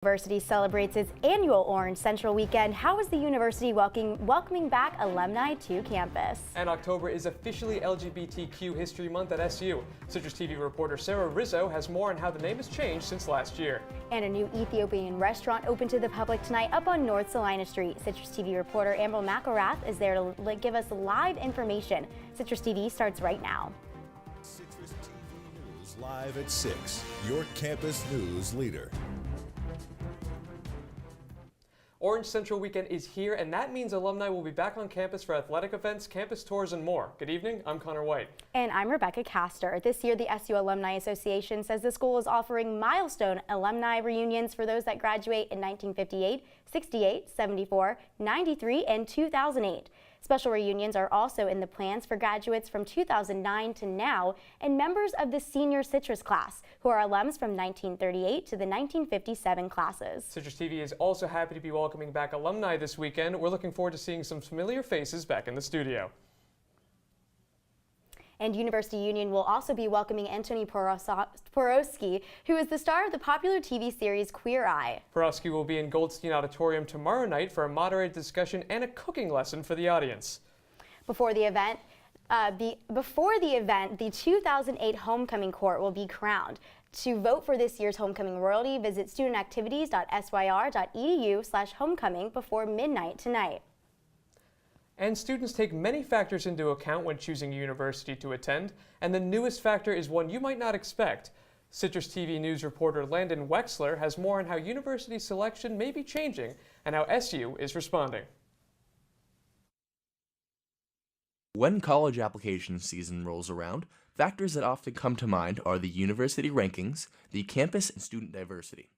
University celebrates its annual Orange Central Weekend. How is the university welcoming back alumni to campus? And October is officially LGBTQ History Month at SU. CitrusTV reporter Sara Rizzo has more on how the name has changed since last year. And a new Ethiopian restaurant opened to the public tonight up on North Salina Street. CitrusTV reporter Amber McElrath is there to give us live information. Citrus TV starts right now. Citrus TV News live at 6, your campus news leader. Orange Central Weekend is here, and that means alumni will be back on campus for athletic events, campus tours, and more. Good evening, I'm Conor Wight. And I'm Rebekah Castor. This year, the SU Alumni Association says the school is offering milestone alumni reunions for those that graduate in 1958, 68, 74, 93, and 2008. Special reunions are also in the plans for graduates from 2009 to now and members of the senior Citrus class, who are alums from 1938 to the 1957 classes. Citrus TV is also happy to be welcoming back alumni this weekend. We're looking forward to seeing some familiar faces back in the studio. And University Union will also be welcoming Anthony Porowski, who is the star of the popular TV series Queer Eye. Porowski will be in Goldstein Auditorium tomorrow night for a moderated discussion and a cooking lesson for the audience. Before the event, the 2008 Homecoming Court will be crowned. To vote for this year's homecoming royalty, visit studentactivities.syr.edu/homecoming before midnight tonight. And students take many factors into account when choosing a university to attend, and the newest factor is one you might not expect. Citrus TV News reporter Landon Wexler has more on how university selection may be changing and how SU is responding. When college application season rolls around, factors that often come to mind are the university rankings, the campus, and student diversity.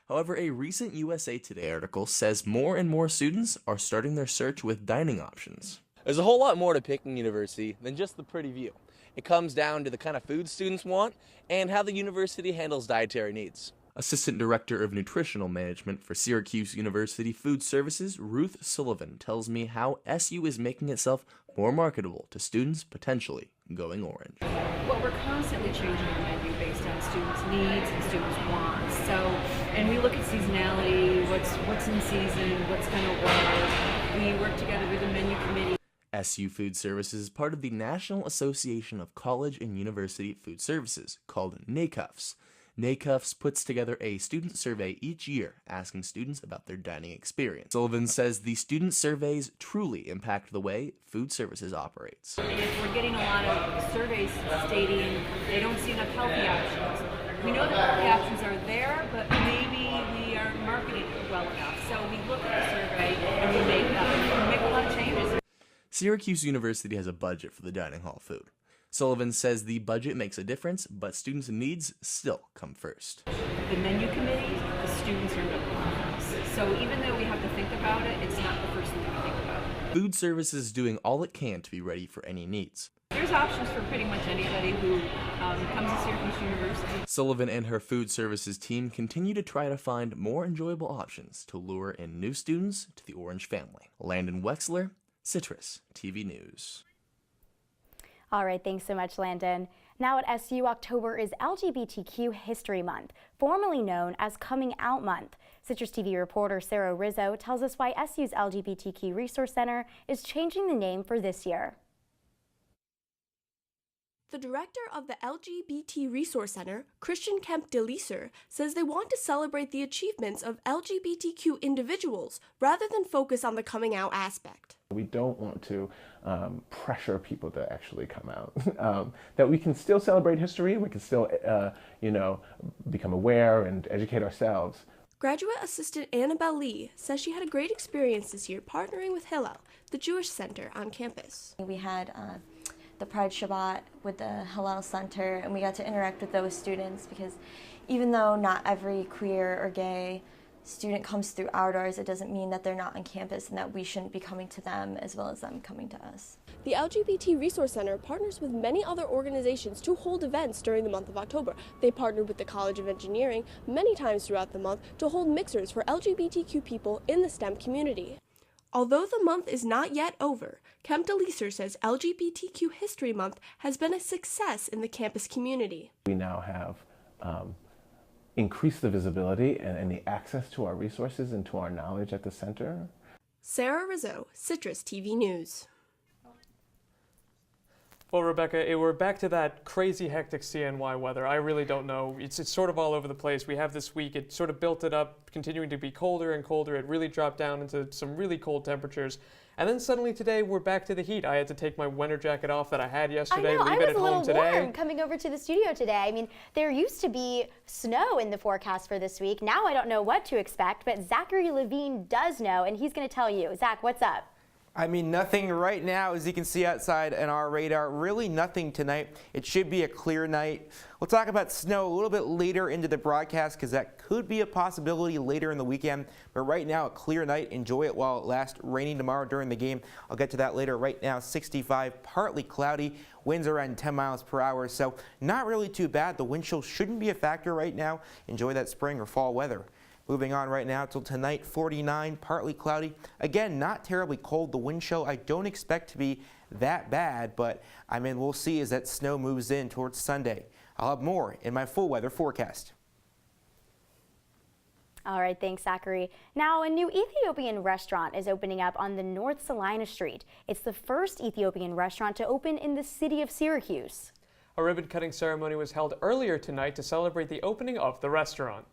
However, a recent USA Today article says more and more students are starting their search with dining options. There's a whole lot more to picking university than just the pretty view. It comes down to the kind of food students want and how the university handles dietary needs. Assistant Director of Nutritional Management for Syracuse University Food Services, Ruth Sullivan, tells me how SU is making itself more marketable to students potentially going orange. Well, we're constantly changing our menu based on students' needs and students' wants. And we look at seasonality, what's in season, what's going to work. We work together with the menu committee. SU Food Services is part of the National Association of College and University Food Services, called NACUFS. NACUFS puts together a student survey each year asking students about their dining experience. Sullivan says the student surveys truly impact the way food services operates. We're getting a lot of surveys stating they don't see enough healthy options. We know the healthy options are there, but maybe we aren't marketing it well enough. So we look at the survey and we make a lot of changes. Syracuse University has a budget for the dining hall food. Sullivan says the budget makes a difference, but students' needs still come first. The menu committee, the students are number one for us. So even though we have to think about it, it's not the first thing we think about. Food Services is doing all it can to be ready for any needs. There's options for pretty much anybody who comes to Syracuse University. Sullivan and her Food Services team continue to try to find more enjoyable options to lure in new students to the Orange family. Landon Wexler, Citrus TV News. All right, thanks so much, Landon. Now at SU, October is LGBTQ History Month, formerly known as Coming Out Month. Citrus TV reporter Sara Rizzo tells us why SU's LGBTQ Resource Center is changing the name for this year. The director of the LGBT Resource Center, Christian Kemp DeLeeser, says they want to celebrate the achievements of LGBTQ individuals rather than focus on the coming out aspect. We don't want to pressure people to actually come out. That we can still celebrate history, we can still, become aware and educate ourselves. Graduate assistant Annabelle Lee says she had a great experience this year partnering with Hillel, the Jewish Center on campus. We had the Pride Shabbat with the Hillel Center, and we got to interact with those students because even though not every queer or gay student comes through our doors, it doesn't mean that they're not on campus and that we shouldn't be coming to them as well as them coming to us. The LGBT Resource Center partners with many other organizations to hold events during the month of October. They partnered with the College of Engineering many times throughout the month to hold mixers for LGBTQ people in the STEM community. Although the month is not yet over, Kemp DeLeeser says LGBTQ History Month has been a success in the campus community. We now have increase the visibility and the access to our resources and to our knowledge at the center. Sara Rizzo, CitrusTV News. Well, Rebekah, we're back to that crazy, hectic CNY weather. I really don't know. It's sort of all over the place. We have this week, it sort of built it up, continuing to be colder and colder. It really dropped down into some really cold temperatures. And then suddenly today, we're back to the heat. I had to take my winter jacket off that I had yesterday, leave it at home today. I was a little warm coming over to the studio today. I mean, there used to be snow in the forecast for this week. Now I don't know what to expect, but Zachary Levine does know, and he's going to tell you. Zach, what's up? I mean, nothing right now, as you can see outside on our radar. Really nothing tonight. It should be a clear night. We'll talk about snow a little bit later into the broadcast because that could be a possibility later in the weekend. But right now, a clear night. Enjoy it while it lasts. Raining tomorrow during the game. I'll get to that later. Right now, 65, partly cloudy. Winds around 10 miles per hour. So not really too bad. The wind chill shouldn't be a factor right now. Enjoy that spring or fall weather. Moving on right now till tonight, 49, partly cloudy. Again, not terribly cold. The wind chill I don't expect to be that bad, but I mean, we'll see as that snow moves in towards Sunday. I'll have more in my full weather forecast. All right, thanks, Zachary. Now, a new Ethiopian restaurant is opening up on the North Salina Street. It's the first Ethiopian restaurant to open in the city of Syracuse. A ribbon-cutting ceremony was held earlier tonight to celebrate the opening of the restaurant.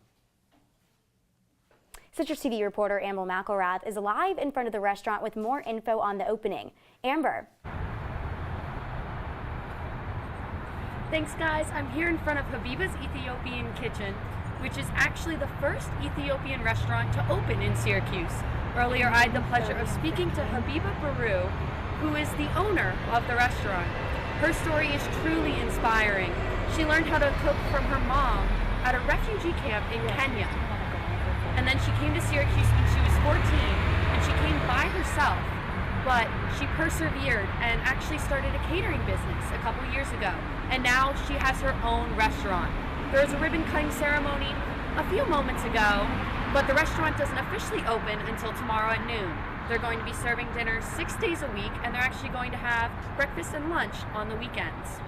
CitrusTV reporter Amber McElrath is live in front of the restaurant with more info on the opening. Amber. Thanks, guys. I'm here in front of Habiba's Ethiopian Kitchen, which is actually the first Ethiopian restaurant to open in Syracuse. Earlier, I had the pleasure of speaking to Habiba Baru, who is the owner of the restaurant. Her story is truly inspiring. She learned how to cook from her mom at a refugee camp in Kenya. And then she came to Syracuse when she was 14, and she came by herself, but she persevered and actually started a catering business a couple years ago. And now she has her own restaurant. There was a ribbon-cutting ceremony a few moments ago, but the restaurant doesn't officially open until tomorrow at noon. They're going to be serving dinner 6 days a week, and they're actually going to have breakfast and lunch on the weekends.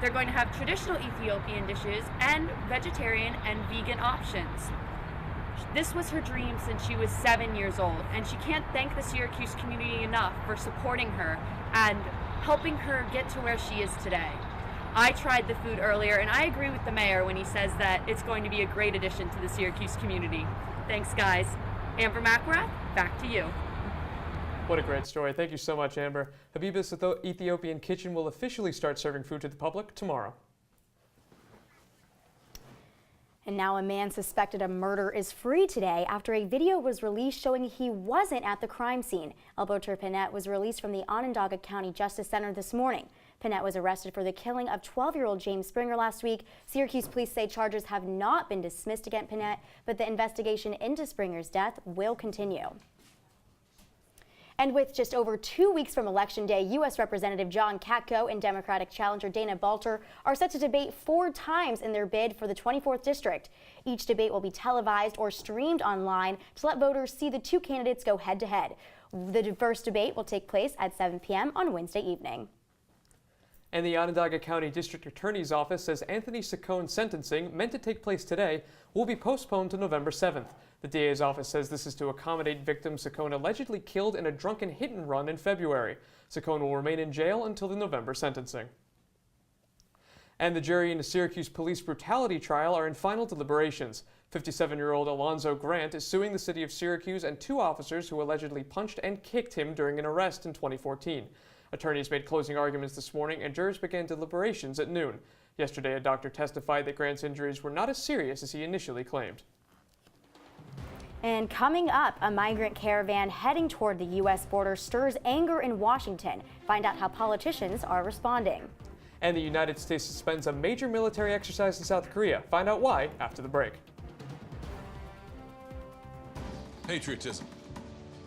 They're going to have traditional Ethiopian dishes and vegetarian and vegan options. This was her dream since she was 7 years old, and she can't thank the Syracuse community enough for supporting her and helping her get to where she is today. I tried the food earlier, and I agree with the mayor when he says that it's going to be a great addition to the Syracuse community. Thanks, guys. Amber McElrath, back to you. What a great story. Thank you so much, Amber. Habiba's Ethiopian Kitchen will officially start serving food to the public tomorrow. And now a man suspected of murder is free today after a video was released showing he wasn't at the crime scene. Alberto Pinette was released from the Onondaga County Justice Center this morning. Pinette was arrested for the killing of 12-year-old James Springer last week. Syracuse police say charges have not been dismissed against Pinette, but the investigation into Springer's death will continue. And with just over 2 weeks from Election Day, U.S. Representative John Katko and Democratic challenger Dana Balter are set to debate 4 times in their bid for the 24th District. Each debate will be televised or streamed online to let voters see the 2 candidates go head-to-head. The first debate will take place at 7 p.m. on Wednesday evening. And the Onondaga County District Attorney's Office says Anthony Saccone's sentencing, meant to take place today, will be postponed to November 7th. The DA's office says this is to accommodate victims Saccone allegedly killed in a drunken hit-and-run in February. Saccone will remain in jail until the November sentencing. And the jury in the Syracuse police brutality trial are in final deliberations. 57-year-old Alonzo Grant is suing the city of Syracuse and 2 officers who allegedly punched and kicked him during an arrest in 2014. Attorneys made closing arguments this morning, and jurors began deliberations at noon. Yesterday, a doctor testified that Grant's injuries were not as serious as he initially claimed. And coming up, a migrant caravan heading toward the U.S. border stirs anger in Washington. Find out how politicians are responding. And the United States suspends a major military exercise in South Korea. Find out why after the break. Patriotism.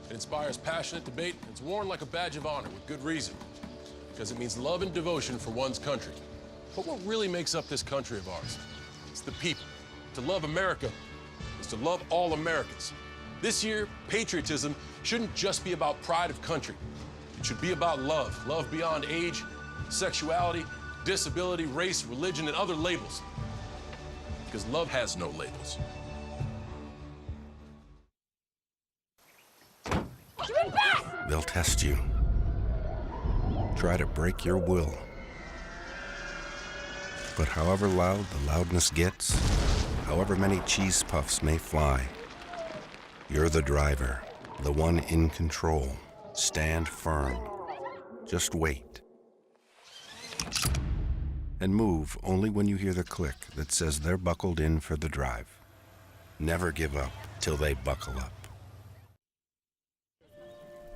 It inspires passionate debate, and it's worn like a badge of honor with good reason, because it means love and devotion for one's country. But what really makes up this country of ours? It's the people. To love America is to love all Americans. This year, patriotism shouldn't just be about pride of country. It should be about love. Love beyond age, sexuality, disability, race, religion, and other labels. because love has no labels. They'll test you. Try to break your will. But however loud the loudness gets, however many cheese puffs may fly, you're the driver, the one in control. Stand firm. Just wait. And move only when you hear the click that says they're buckled in for the drive. Never give up till they buckle up.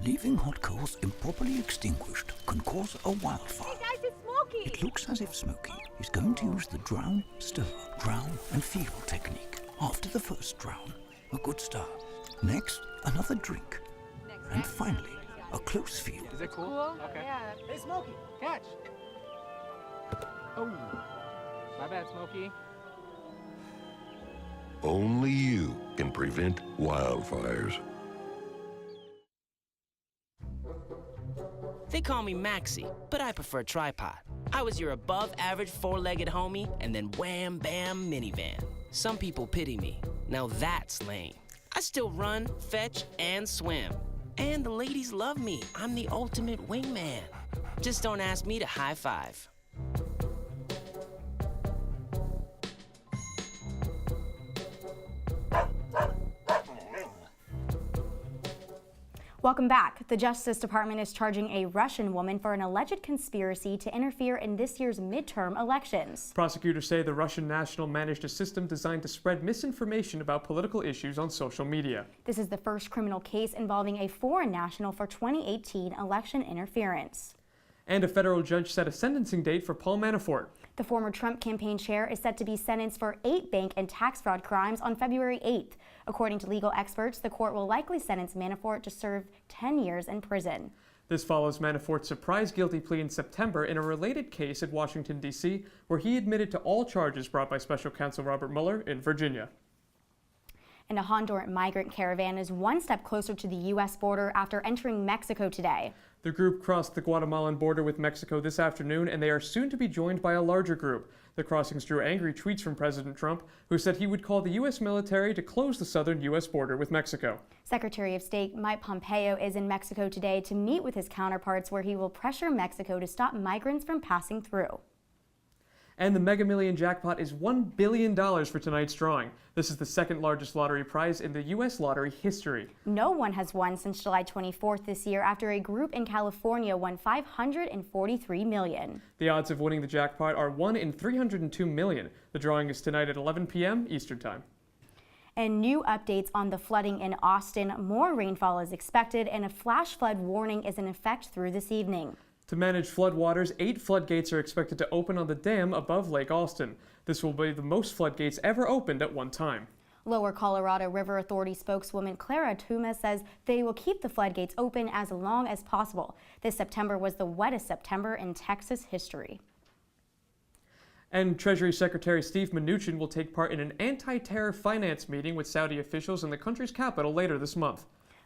Leaving hot coals improperly extinguished can cause a wildfire. Hey guys, it's Smokey! It looks as if Smokey is going to use the drown, stir, drown and feel technique. After the first drown, a good start. Next, another drink. And finally, a close feel. Is it cool? Okay. Yeah. Hey, Smokey, catch! Oh, my bad, Smokey. Only you can prevent wildfires. They call me Maxie, but I prefer tripod. I was your above-average four-legged homie, and then wham, bam, minivan. Some people pity me. Now that's lame. I still run, fetch, and swim. And the ladies love me. I'm the ultimate wingman. Just don't ask me to high five. Welcome back. The Justice Department is charging a Russian woman for an alleged conspiracy to interfere in this year's midterm elections. Prosecutors say the Russian national managed a system designed to spread misinformation about political issues on social media. This is the first criminal case involving a foreign national for 2018 election interference. And a federal judge set a sentencing date for Paul Manafort. The former Trump campaign chair is set to be sentenced for 8 bank and tax fraud crimes on February 8th. According to legal experts, the court will likely sentence Manafort to serve 10 years in prison. This follows Manafort's surprise guilty plea in September in a related case at Washington, D.C., where he admitted to all charges brought by special counsel Robert Mueller in Virginia. And a Honduran migrant caravan is one step closer to the U.S. border after entering Mexico today. The group crossed the Guatemalan border with Mexico this afternoon, and they are soon to be joined by a larger group. The crossings drew angry tweets from President Trump, who said he would call the U.S. military to close the southern U.S. border with Mexico. Secretary of State Mike Pompeo is in Mexico today to meet with his counterparts, where he will pressure Mexico to stop migrants from passing through. And the Mega Million jackpot is $1 billion for tonight's drawing. This is the second largest lottery prize in the U.S. lottery history. No one has won since July 24th this year after a group in California won $543 million. The odds of winning the jackpot are 1 in 302 million. The drawing is tonight at 11 p.m. Eastern Time. And new updates on the flooding in Austin. More rainfall is expected, and a flash flood warning is in effect through this evening. To manage floodwaters, 8 floodgates are expected to open on the dam above Lake Austin. This will be the most floodgates ever opened at one time. Lower Colorado River Authority spokeswoman Clara Tuma says they will keep the floodgates open as long as possible. This September was the wettest September in Texas history. And Treasury Secretary Steve Mnuchin will take part in an anti-terror finance meeting with Saudi officials in the country's capital later this month.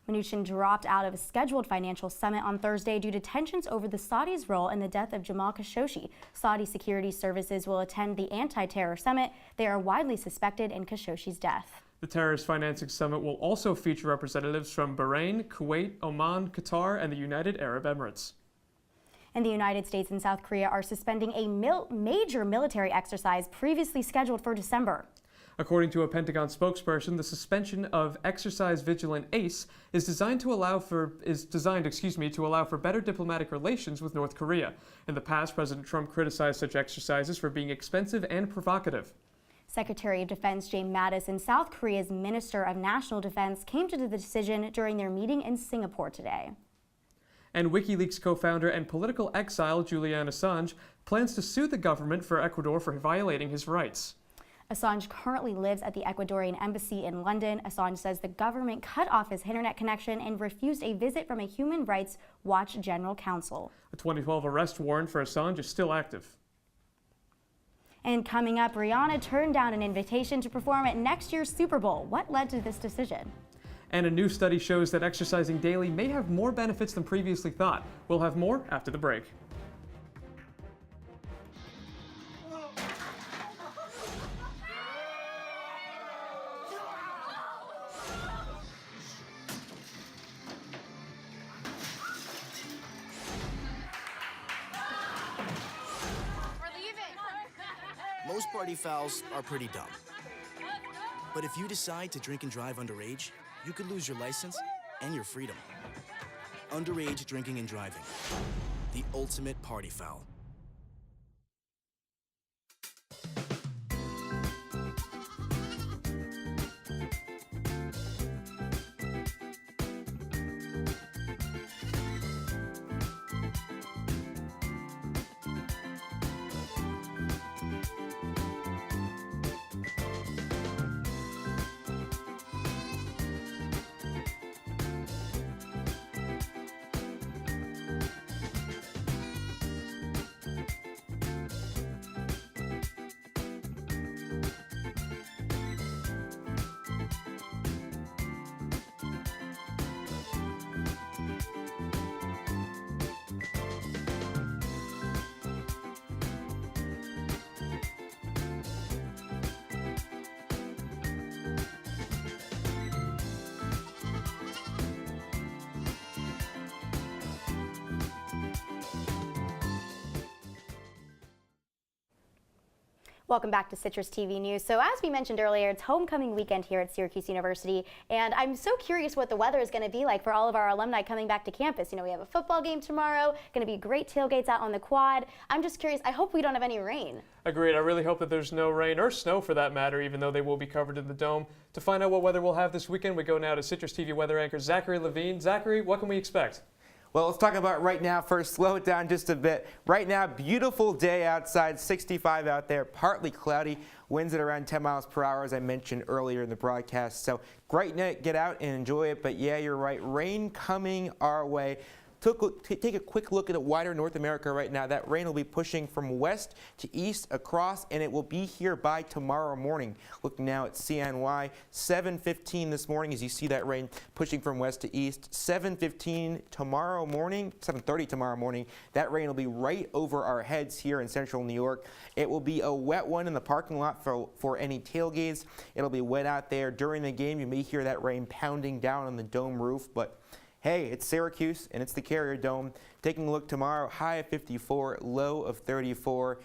Mnuchin dropped out of a scheduled financial summit on Thursday due to tensions over the Saudis' role in the death of Jamal Khashoggi. Saudi security services will attend the anti-terror summit. They are widely suspected in Khashoggi's death. The terrorist financing summit will also feature representatives from Bahrain, Kuwait, Oman, Qatar, and the United Arab Emirates. And the United States and South Korea are suspending a major military exercise previously scheduled for December. According to a Pentagon spokesperson, the suspension of Exercise Vigilant Ace is designed to allow for better diplomatic relations with North Korea. In the past, President Trump criticized such exercises for being expensive and provocative. Secretary of Defense James Mattis and South Korea's Minister of National Defense came to the decision during their meeting in Singapore today. And WikiLeaks co-founder and political exile Julian Assange plans to sue the government for Ecuador for violating his rights. Assange currently lives at the Ecuadorian embassy in London. Assange says the government cut off his internet connection and refused a visit from a Human Rights Watch General Counsel. A 2012 arrest warrant for Assange is still active. And coming up, Rihanna turned down an invitation to perform at next year's Super Bowl. What led to this decision? And a new study shows that exercising daily may have more benefits than previously thought. We'll have more after the break. party fouls are pretty dumb. But if you decide to drink and drive underage, you could lose your license and your freedom. Underage drinking and driving. The ultimate party foul. Welcome back to Citrus TV News. So as we mentioned earlier, it's homecoming weekend here at Syracuse University, and I'm so curious what the weather is going to be like for all of our alumni coming back to campus. You know, we have a football game tomorrow, going to be great tailgates out on the quad. I'm just curious, I hope we don't have any rain. Agreed. I really hope that there's no rain or snow for that matter, even though they will be covered in the dome. To find out what weather we'll have this weekend, we go now to Citrus TV weather anchor Zachary Levine. Zachary, what can we expect? Well, let's talk about right now first. Slow it down just a bit. Right now, beautiful day outside, 65 out there, partly cloudy, winds at around 10 miles per hour, as I mentioned earlier in the broadcast. So great night, get out and enjoy it. But yeah, you're right, rain coming our way. Take a quick look at wider North America right now. That rain will be pushing from west to east across, and it will be here by tomorrow morning. Looking now at CNY, 7:15 this morning as you see that rain pushing from west to east. 7:15 tomorrow morning, 7:30 tomorrow morning. That rain will be right over our heads here in central New York. It will be a wet one in the parking lot for any tailgates. It'll be wet out there during the game. You may hear that rain pounding down on the dome roof, but hey, it's Syracuse and it's the Carrier Dome. Taking a look tomorrow, high of 54, low of 34.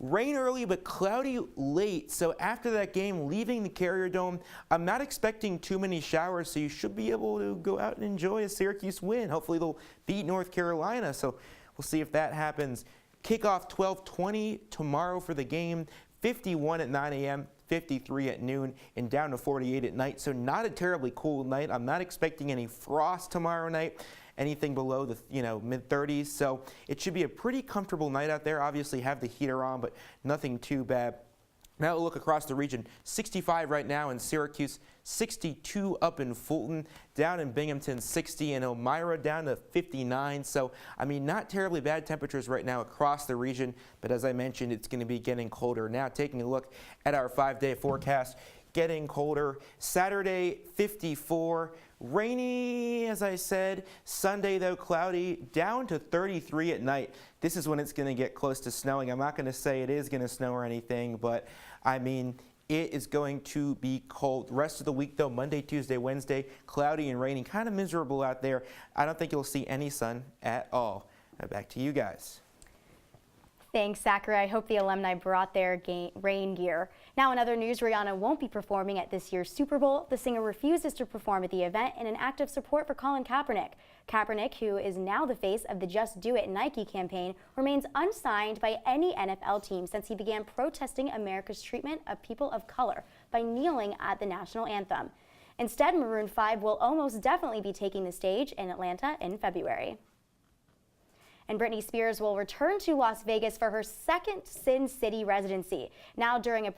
Rain early but cloudy late. So after that game, leaving the Carrier Dome, I'm not expecting too many showers, so you should be able to go out and enjoy a Syracuse win. Hopefully they'll beat North Carolina, so we'll see if that happens. Kickoff 12:20 tomorrow for the game, 51 at 9 a.m., 53 at noon, and down to 48 at night. So not a terribly cool night. I'm not expecting any frost tomorrow night, anything below the mid-30s. So it should be a pretty comfortable night out there. Obviously have the heater on, but nothing too bad. Now we'll look across the region. 65 right now in Syracuse, 62 up in Fulton, down in Binghamton 60, and Elmira down to 59. So, I mean, not terribly bad temperatures right now across the region, but as I mentioned, it's going to be getting colder. Now taking a look at our 5-day forecast, getting colder. Saturday, 54. Rainy, as I said. Sunday, though, cloudy, down to 33 at night. This is when it's going to get close to snowing. I'm not going to say it is going to snow or anything, but I mean, it is going to be cold. The rest of the week, though, Monday, Tuesday, Wednesday, cloudy and raining, kind of miserable out there. I don't think you'll see any sun at all. Now back to you guys. Thanks, Zachary. I hope the alumni brought their rain gear. Now, in other news, Rihanna won't be performing at this year's Super Bowl. The singer refuses to perform at the event in an act of support for Colin Kaepernick. Kaepernick, who is now the face of the Just Do It Nike campaign, remains unsigned by any NFL team since he began protesting America's treatment of people of color by kneeling at the national anthem. Instead, Maroon 5 will almost definitely be taking the stage in Atlanta in February. And Britney Spears will return to Las Vegas for her second Sin City residency. Now during a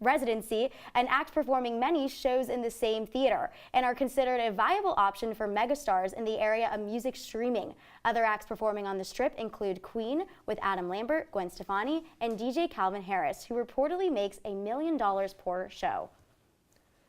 residency, an act performing many shows in the same theater and are considered a viable option for megastars in the area of music streaming. Other acts performing on the Strip include Queen with Adam Lambert, Gwen Stefani, and DJ Calvin Harris, who reportedly makes $1 million per show.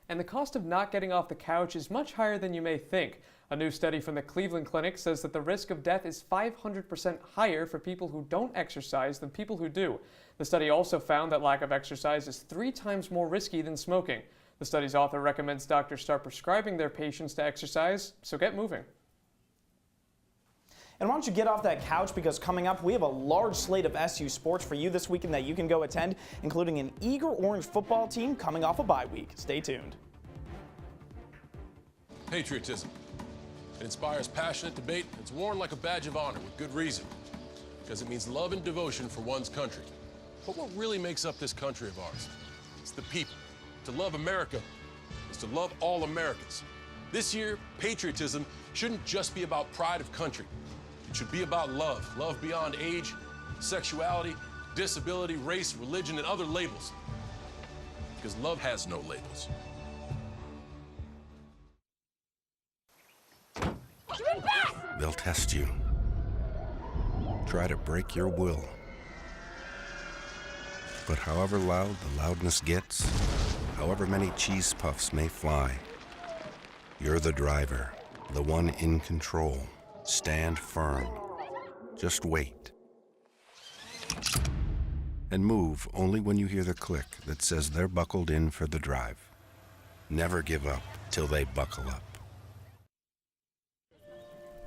And the cost of not getting off the couch is much higher than you may think. A new study from the Cleveland Clinic says that the risk of death is 500% higher for people who don't exercise than people who do. The study also found that lack of exercise is 3 times more risky than smoking. The study's author recommends doctors start prescribing their patients to exercise, so get moving. And why don't you get off that couch, because coming up we have a large slate of SU sports for you this weekend that you can go attend, including an eager Orange football team coming off a bye week. Stay tuned. Patriotism. It inspires passionate debate. It's worn like a badge of honor with good reason, because it means love and devotion for one's country. But what really makes up this country of ours? It's the people. To love America is to love all Americans. This year, patriotism shouldn't just be about pride of country. It should be about love. Love beyond age, sexuality, disability, race, religion, and other labels. Because love has no labels. They'll test you. Try to break your will. But however loud the loudness gets, however many cheese puffs may fly, you're the driver, the one in control. Stand firm. Just wait. And move only when you hear the click that says they're buckled in for the drive. Never give up till they buckle up.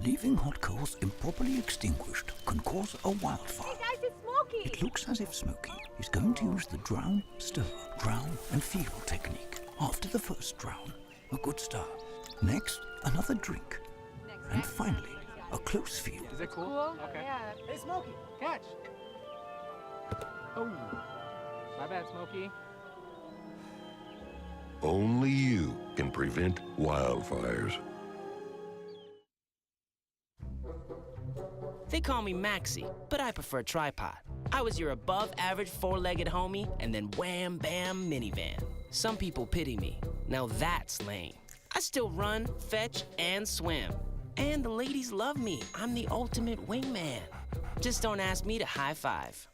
Leaving hot coals improperly extinguished can cause a wildfire. Hey guys, it's Smokey! It looks as if Smokey is going to use the drown, stir, drown and feel technique. After the first drown, a good start. Next, another drink. And finally, a close feel. Is it cool? Okay. Yeah. Hey, Smokey, catch. Oh, my bad, Smokey. Only you can prevent wildfires. They call me Maxie, but I prefer tripod. I was your above-average four-legged homie, and then wham, bam, minivan. Some people pity me. Now that's lame. I still run, fetch, and swim. And the ladies love me. I'm the ultimate wingman. Just don't ask me to high five.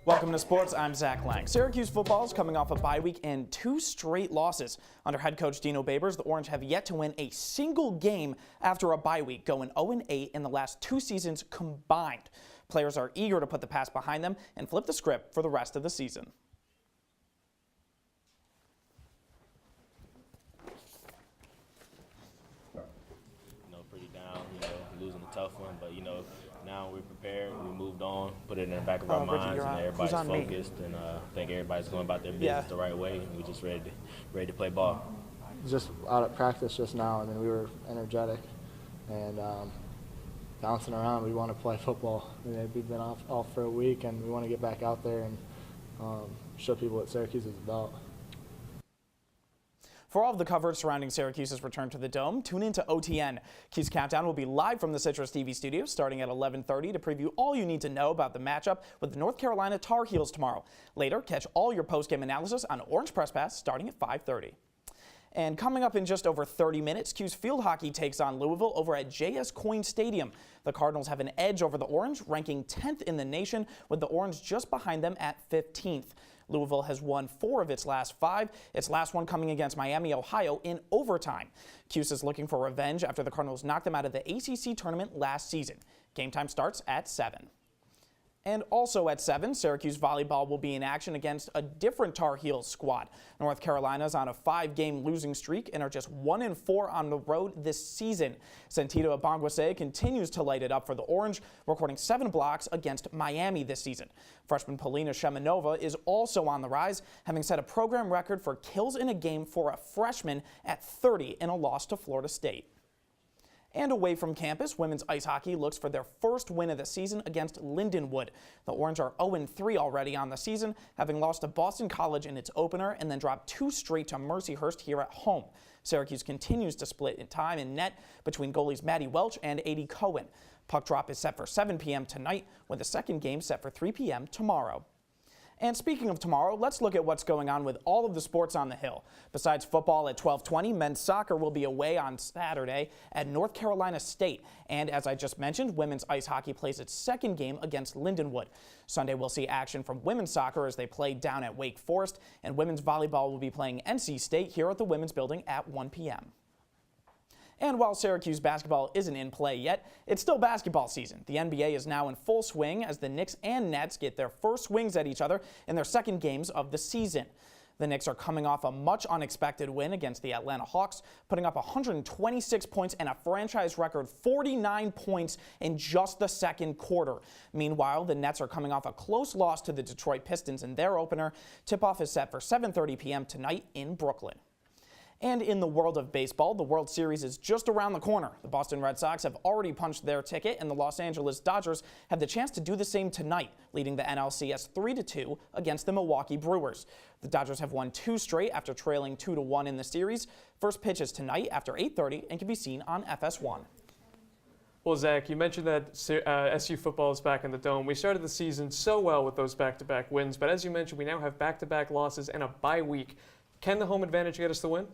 Welcome to sports. I'm Zach Lang. Syracuse football is coming off a bye week and 2 straight losses. Under head coach Dino Babers, the Orange have yet to win a single game after a bye week, going 0-8 in the last 2 seasons combined. Players are eager to put the past behind them and flip the script for the rest of the season. Pretty down, losing a tough one, but now we're prepared, we moved on, put it in the back of our minds, and everybody's focused, and I think everybody's going about their business the right way, and we're just ready to play ball. Just out at practice just now, we were energetic and bouncing around. We want to play football. We've been off for a week, and we want to get back out there and show people what Syracuse is about. For all of the coverage surrounding Syracuse's return to the Dome, tune in to OTN. Q's Countdown will be live from the Citrus TV studio starting at 11:30 to preview all you need to know about the matchup with the North Carolina Tar Heels tomorrow. Later, catch all your post-game analysis on Orange Press Pass starting at 5:30. And coming up in just over 30 minutes, Q's field hockey takes on Louisville over at JS Coyne Stadium. The Cardinals have an edge over the Orange, ranking 10th in the nation, with the Orange just behind them at 15th. Louisville has won 4 of its last 5, its last one coming against Miami, Ohio in overtime. Cuse is looking for revenge after the Cardinals knocked them out of the ACC tournament last season. Game time starts at 7. And also at 7, Syracuse volleyball will be in action against a different Tar Heels squad. North Carolina's on a 5-game losing streak and are just 1-4 on the road this season. Santita Abangwase continues to light it up for the Orange, recording 7 blocks against Miami this season. Freshman Polina Shemanova is also on the rise, having set a program record for kills in a game for a freshman at 30 in a loss to Florida State. And away from campus, women's ice hockey looks for their first win of the season against Lindenwood. The Orange are 0-3 already on the season, having lost to Boston College in its opener and then dropped 2 straight to Mercyhurst here at home. Syracuse continues to split in time in net between goalies Maddie Welch and A.D. Cohen. Puck drop is set for 7 p.m. tonight, with the second game set for 3 p.m. tomorrow. And speaking of tomorrow, let's look at what's going on with all of the sports on the Hill. Besides football at 12:20, men's soccer will be away on Saturday at North Carolina State. And as I just mentioned, women's ice hockey plays its second game against Lindenwood. Sunday we'll see action from women's soccer as they play down at Wake Forest, and women's volleyball will be playing NC State here at the Women's Building at 1 p.m. And while Syracuse basketball isn't in play yet, it's still basketball season. The NBA is now in full swing as the Knicks and Nets get their first swings at each other in their second games of the season. The Knicks are coming off a much unexpected win against the Atlanta Hawks, putting up 126 points and a franchise record 49 points in just the second quarter. Meanwhile, the Nets are coming off a close loss to the Detroit Pistons in their opener. Tip-off is set for 7:30 p.m. tonight in Brooklyn. And in the world of baseball, the World Series is just around the corner. The Boston Red Sox have already punched their ticket, and the Los Angeles Dodgers have the chance to do the same tonight, leading the NLCS 3-2 against the Milwaukee Brewers. The Dodgers have won 2 straight after trailing 2-1 in the series. First pitch is tonight after 8:30 and can be seen on FS1. Well, Zach, you mentioned that SU football is back in the Dome. We started the season so well with those back-to-back wins, but as you mentioned, we now have back-to-back losses and a bye week. Can the home advantage get us the win?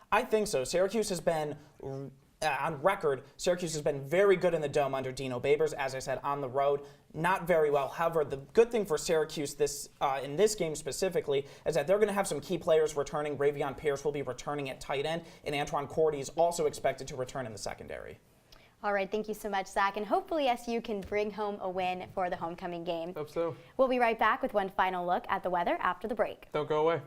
I think so. Syracuse has been, on record, Syracuse has been very good in the Dome under Dino Babers. As I said, on the road, not very well. However, the good thing for Syracuse in this game specifically is that they're going to have some key players returning. Ravion Pierce will be returning at tight end, and Antoine Cordy is also expected to return in the secondary. All right, thank you so much, Zach, and hopefully SU can bring home a win for the homecoming game. Hope so. We'll be right back with one final look at the weather after the break. Don't go away.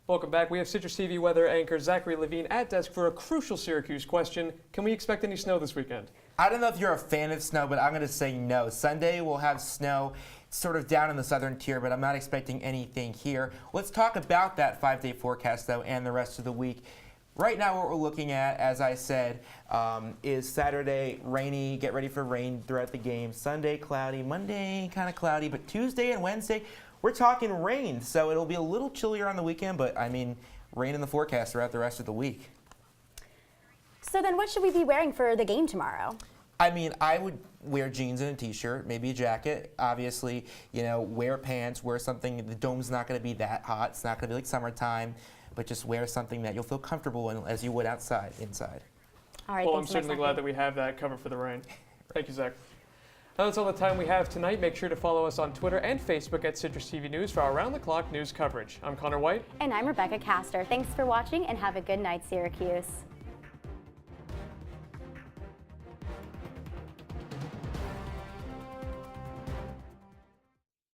Welcome back. We have Citrus TV weather anchor Zachary Levine at desk for a crucial Syracuse question. Can we expect any snow this weekend? I don't know if you're a fan of snow, but I'm going to say no. Sunday we'll have snow sort of down in the southern tier, but I'm not expecting anything here. Let's talk about that 5-day forecast, though, and the rest of the week. Right now what we're looking at, as I said, is Saturday rainy, get ready for rain throughout the game. Sunday cloudy, Monday kind of cloudy, but Tuesday and Wednesday we're talking rain, so it'll be a little chillier on the weekend, but I mean, rain in the forecast throughout the rest of the week. So then what should we be wearing for the game tomorrow? I mean, I would wear jeans and a t-shirt, maybe a jacket. Obviously, you know, wear pants, wear something, the dome's not going to be that hot. It's not going to be like summertime, but just wear something that you'll feel comfortable in as you would inside. All right, well, I'm certainly glad that we have that cover for the rain. Thank you, Zach. Now that's all the time we have tonight. Make sure to follow us on Twitter and Facebook at Citrus TV News for our around-the-clock news coverage. I'm Conor Wight. And I'm Rebekah Castor. Thanks for watching and have a good night, Syracuse.